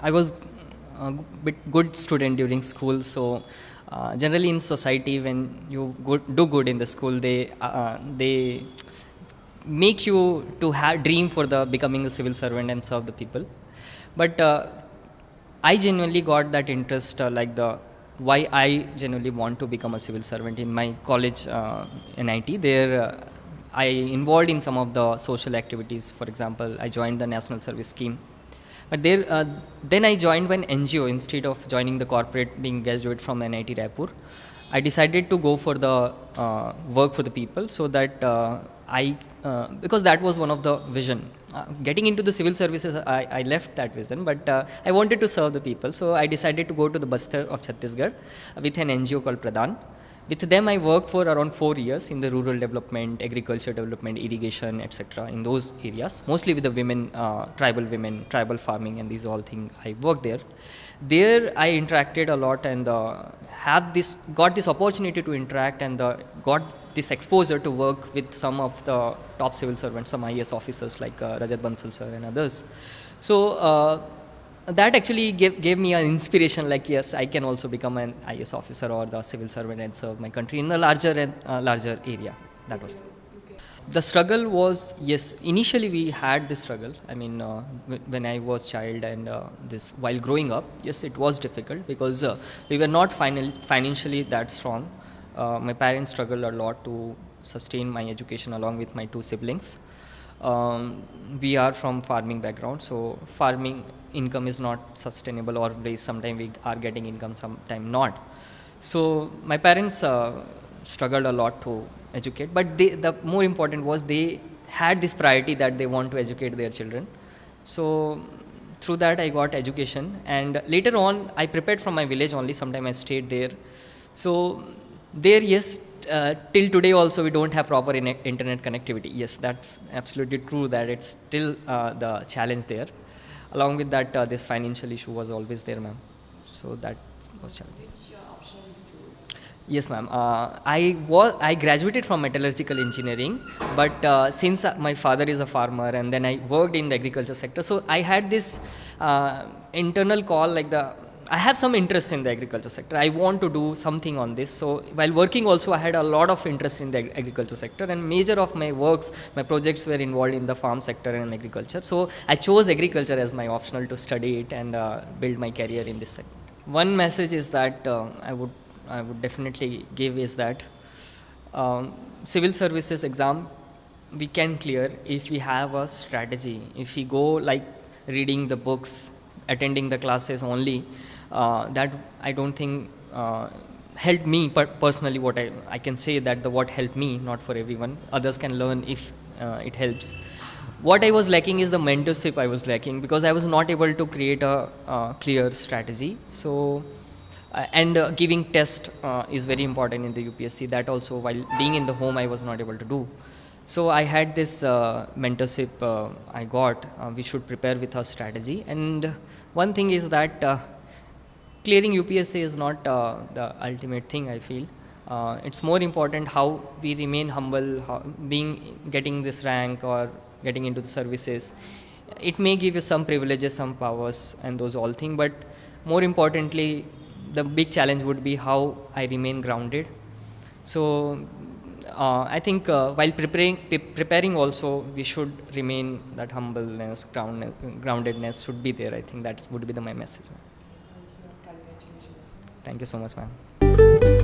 I was a bit good student during school, so generally in society when you do good in the school, they make you to have dream for the becoming a civil servant and serve the people. But I genuinely got that interest, why I genuinely want to become a civil servant in my college NIT. There, I involved in some of the social activities. For example, I joined the National Service Scheme. But there, then I joined one NGO instead of joining the corporate, being graduate from NIT Raipur. I decided to go for the work for the people, so that because that was one of the vision. Getting into the civil services, I left that vision, but I wanted to serve the people. So I decided to go to the Bastar of Chhattisgarh with an NGO called Pradhan. With them, I worked for around 4 years in the rural development, agriculture development, irrigation, etc. in those areas, mostly with the women, tribal farming, and these all things. I worked there. There, I interacted a lot and got this opportunity to interact and got this exposure to work with some of the top civil servants, some IAS officers like Rajat Bansal sir and others. So that actually gave me an inspiration, like, yes, I can also become an IAS officer or the civil servant and serve my country in a larger area. That was the struggle was, yes, initially we had this struggle. I mean, when I was child and this while growing up, yes, it was difficult because we were not financially that strong. My parents struggled a lot to sustain my education along with my two siblings. We are from farming background, so farming income is not sustainable, or sometimes we are getting income, sometimes not. So my parents struggled a lot to educate, but the more important was they had this priority that they want to educate their children. So through that I got education, and later on I prepared from my village only. Sometime I stayed there. So there, yes, till today also we don't have proper internet connectivity. Yes, that's absolutely true that it's still the challenge there. Along with that, this financial issue was always there, ma'am. So that was challenging. Yes, ma'am. I graduated from metallurgical engineering, but since my father is a farmer and then I worked in the agriculture sector, so I had this internal call, I have some interest in the agriculture sector. I want to do something on this. So while working also, I had a lot of interest in the agriculture sector, and major of my works, my projects were involved in the farm sector and agriculture. So I chose agriculture as my optional to study it and build my career in this sector. One message is that I would definitely give is that civil services exam we can clear if we have a strategy. If we go like reading the books, attending the classes only, that I don't think helped me personally. What I can say that what helped me, not for everyone. Others can learn if it helps. What I was lacking is the mentorship I was lacking, because I was not able to create a clear strategy. So and giving test is very important in the UPSC. That also, while being in the home, I was not able to do. So I had this mentorship I got. We should prepare with a strategy. And one thing is that clearing UPSC is not the ultimate thing, I feel. It's more important how we remain humble, getting this rank or getting into the services. It may give you some privileges, some powers, and those all things. But more importantly, the big challenge would be how I remain grounded. So I think while preparing also, we should remain that humbleness, groundedness should be there. I think that would be my message, ma'am. Thank you. Congratulations. Thank you so much, ma'am.